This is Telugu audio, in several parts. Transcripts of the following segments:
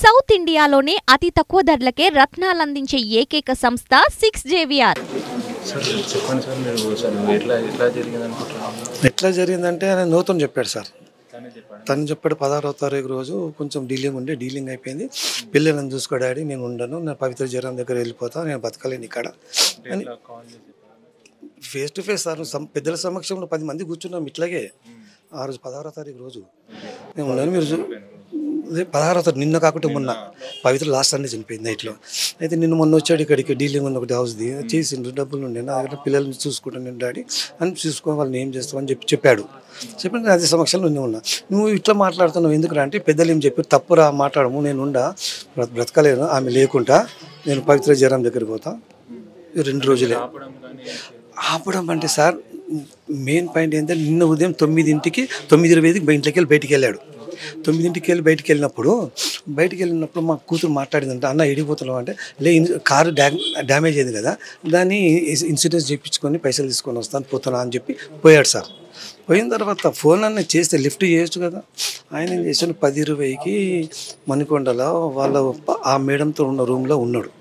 సౌత్ ఇండియాలోనే అతి తక్కువ ధరలకే రత్నాలందించే ఏకైక సంస్థ 6JVR. ఎట్లా జరిగిందంటే ఆయన నూతన చెప్పాడు సార్. తను చెప్పాడు 16వ తారీఖు రోజు కొంచెం డీలింగ్ అయిపోయింది. పిల్లలను చూసుకో డాడీ, నేను ఉండను, నేను పవిత్ర జరం దగ్గర వెళ్ళిపోతా, నేను బతకలేను ఇక్కడ అని ఫేస్ టు ఫేస్ సార్ పెద్దల సమక్షంలో 10 మంది కూర్చున్నాం. ఇట్లాగే ఆ రోజు 16వ తారీఖు రోజు నేను ఉండను, మీరు 16వ తారీఖు నిన్న కాకుండా మొన్న పవిత్ర లాస్ట్ అన్నీ చనిపోయింది నైట్లో. అయితే నిన్న మొన్న వచ్చాడు ఇక్కడికి, డీలింగ్ ఉన్న ఒకటి హౌస్ది చేసిండ్రు, డబ్బులు ఉండే నా దగ్గర, పిల్లల్ని చూసుకుంటాను నేను డాడీ అని, చూసుకో వాళ్ళని ఏం చేస్తామని చెప్పాడు. చెప్పిన అదే సమక్షంలో నేను ఉన్నా. నువ్వు ఇట్లా మాట్లాడుతున్నావు ఎందుకురా అంటే, పెద్దలు ఏం చెప్పారు, తప్పురా మాట్లాడము, నేను బ్రతకలేను, ఆమె లేకుండా నేను పవిత్ర జరం దగ్గరికి పోతా 2 రోజులే. ఆపడం అంటే సార్ మెయిన్ పాయింట్ ఏంటంటే, నిన్న ఉదయం 9ంటికి 9:20కి ఇంట్లోకి వెళ్ళి బయటికి వెళ్ళాడు. 9ంటికి వెళ్ళి బయటికి వెళ్ళినప్పుడు మా కూతురు మాట్లాడిందంటే, అన్న ఎడిపోతున్నావు అంటే, కారు డ్యామేజ్ అయింది కదా, దాన్ని ఇన్సూరెన్స్ చేయించుకొని పైసలు తీసుకొని వస్తాను పోతున్నా అని చెప్పి పోయాడు సార్. పోయిన తర్వాత ఫోన్ అన్న చేస్తే లిఫ్ట్ చేయొచ్చు కదా. ఆయన ఏం చేశాను, 10:20కి మణికొండలో వాళ్ళ ఆ మేడంతో ఉన్న రూమ్లో ఉన్నాడు.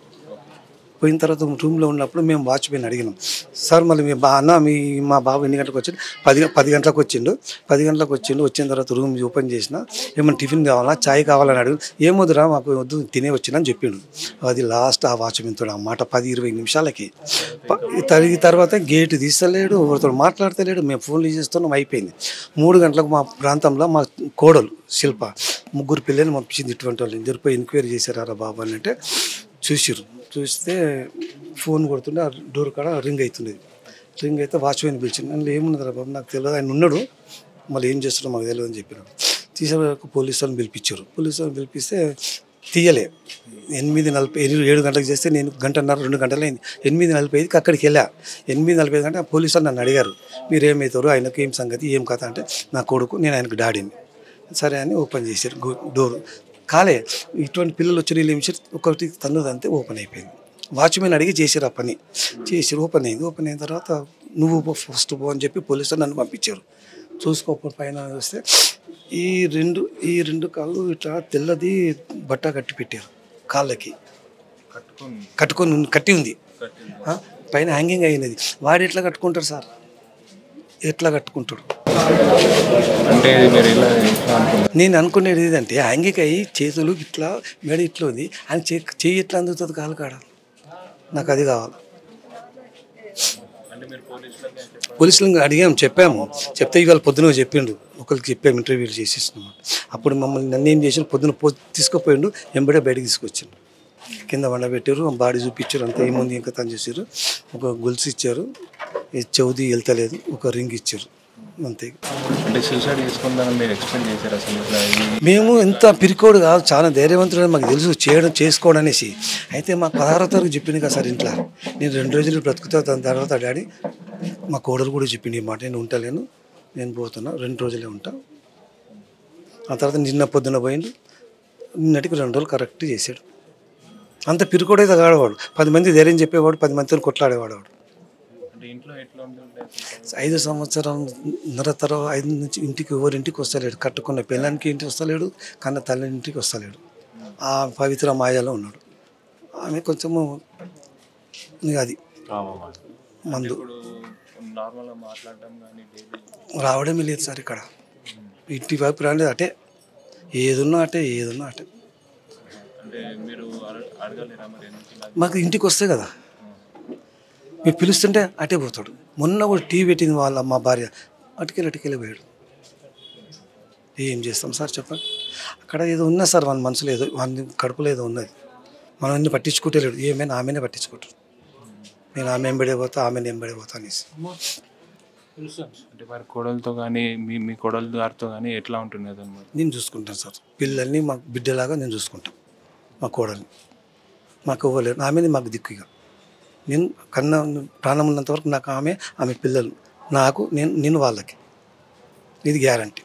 పోయిన తర్వాత రూమ్లో ఉన్నప్పుడు మేము వాచ్మెన్ అడిగినాం, సార్ మళ్ళీ మా బాబు ఎన్ని గంటలకు వచ్చిండు, 10 గంటలకు వచ్చిండు. 10 గంటలకు వచ్చిన తర్వాత రూమ్ ఓపెన్ చేసిన, ఏమన్నా టిఫిన్ కావాలా, చాయ్ కావాలని అడిగి, ఏమొద్దురా మాకు వద్దు తినే వచ్చిందని చెప్పిండు. అది లాస్ట్ ఆ వాచ్మెన్తో ఆ మాట 10-20 నిమిషాలకి. తర్వాత గేటు తీస్తలేడు, ఎవరితో మాట్లాడతలేడు, మేము ఫోన్లు చేస్తున్నాం, అయిపోయింది. 3 గంటలకు మా ప్రాంతంలో మా కోడలు శిల్ప 3 పిల్లల్ని పంపించింది. ఇటువంటి వాళ్ళు ఇద్దరు పోయి ఎంక్వైరీ చేశారా బాబు అని అంటే చూస్తే ఫోన్ కొడుతుండే, ఆ డోర్ కాడ రింగ్ అవుతుంది. రింగ్ అయితే వాచ్మెన్ పిలిచింది. అందులో ఏమున్నదిరా బాబు నాకు తెలియదు, ఆయన ఉన్నాడు, మళ్ళీ ఏం చేస్తున్నాడు మాకు తెలియదు అని చెప్పినాడు. తీసేవరకు పోలీసు వాళ్ళని పిలిపించారు. పోలీసు వాళ్ళని పిలిపిస్తే తీయలే. 7 గంటలకు చేస్తే నేను 1.5-2 గంటలు అయింది. 8:45కి అక్కడికి వెళ్ళా. 8:45 అంటే పోలీసు వాళ్ళు నన్ను అడిగారు, మీరు ఏమవుతారు, ఆయనకు ఏం సంగతి ఏం కథ అంటే, నా కొడుకు, నేను ఆయనకు డాడీని. సరే అని ఓపెన్ చేశారు డోరు. కాలే ఇటువంటి పిల్లలు వచ్చి వీళ్ళు ఏమి ఒకటి తన్నుదంతే ఓపెన్ అయిపోయింది. వాచ్మెన్ అడిగి చేసారు ఆ పని, ఓపెన్ అయింది. ఓపెన్ అయిన తర్వాత నువ్వు ఫస్ట్ పో అని చెప్పి పోలీసులు నన్ను పంపించారు. చూసుకోకపోతే పైన వస్తే ఈ రెండు కాళ్ళు ఇట్లా తెల్లది బట్ట కట్టి పెట్టారు, కాళ్ళకి కట్టి ఉంది, పైన హ్యాంగింగ్ అయినది. వాడు ఎట్లా కట్టుకుంటారు సార్, ఎట్లా కట్టుకుంటాడు అంటే నేను అనుకునేది ఏదంటే, హ్యాంగింగ్ అయ్యి చేతులు ఇట్లా మెడ ఇట్లా ఉంది, ఆయన చెయ్యి ఎట్లా అందుతుంది కాలు కాడ, నాకు అది కావాలి. పోలీసులను అడిగాము, చెప్తే ఇవాళ పొద్దున చెప్పిండు, ఒకరికి చెప్పాము, ఇంటర్వ్యూలు చేసేస్తున్నాం. అప్పుడు నన్ను ఏం చేసిన, పొద్దున తీసుకుపోయిండు, ఎంబడే బయటకు తీసుకొచ్చిండు, కింద వండబెట్టారు, బాడీ చూపించారు, అంతా ఏముంది ఇంకా తను చేశారు. ఒక గొలుసు ఇచ్చారు, చౌదీ వెళ్తలేదు, ఒక రింగ్ ఇచ్చారు, అంతే. మేము ఎంత పిరికోడు కాదు, చాలా ధైర్యవంతుడు, మాకు తెలుసు చేసుకోవడం అనేసి. అయితే మాకు 16వ తారీఖు చెప్పింది కదా సార్ ఇంట్లో, నేను 2 రోజులు బ్రతుకుతా, దాని తర్వాత డాడీ మా కోడలు కూడా చెప్పింది ఈ మాట, నేను ఉంటలేను, నేను పోతున్నా, 2 రోజులే ఉంటా. ఆ తర్వాత నిన్న పొద్దున పోయిండు, నిన్నటికి 2 రోజులు కరెక్ట్ చేశాడు. అంత పిరికోడైతే కాడవాడు, 10 మంది ధైర్యం చెప్పేవాడు, 10 మందితో కొట్లాడేవాడు. 5 సంవత్సరాల తర్వాత 5 నుంచి ఎవరింటికి వస్తలేడు, కట్టుకున్న పిల్లలకి ఇంటికి వస్తలేడు, కన్న తల్లి ఇంటికి వస్తలేడు. ఆ పవిత్ర మాయలో ఉన్నాడు. ఆమె కొంచెము అది మందు రావడమే లేదు సార్. ఇక్కడ ఇంటి వైపు రాలేదు, అటే ఏదున్నా అటే. మాకు ఇంటికి వస్తే కదా మీరు పిలుస్తుంటే అటే పోతాడు. మొన్న కూడా టీ పెట్టింది మా భార్య, అటుకెళ్ళి పోయాడు. ఏం చేస్తాం సార్ చెప్పండి. అక్కడ ఏదో ఉన్నా సార్, వాళ్ళ మనసులో ఏదో, వాళ్ళ కడుపులో ఏదో ఉన్నది, మనం అన్ని పట్టించుకుంటలేడు. ఏమైనా ఆమెనే పట్టించుకుంటారు. నేను ఆమె ఎంబడే పోతా అనేసి. అంటే వారి కోడలతో కానీ మీ కోడల గారితో కానీ ఎట్లా ఉంటుంది అన్నమాట? నేను చూసుకుంటాను సార్, పిల్లల్ని మా బిడ్డలాగా నేను చూసుకుంటాను. మా కోడల్ని మాకు ఇవ్వలేరు, ఆమెది మాకు దిక్కుగా. నేను ప్రాణం ఉన్నంత వరకు నాకు ఆమె పిల్లలు, నాకు నేను వాళ్ళకి, ఇది గ్యారంటీ.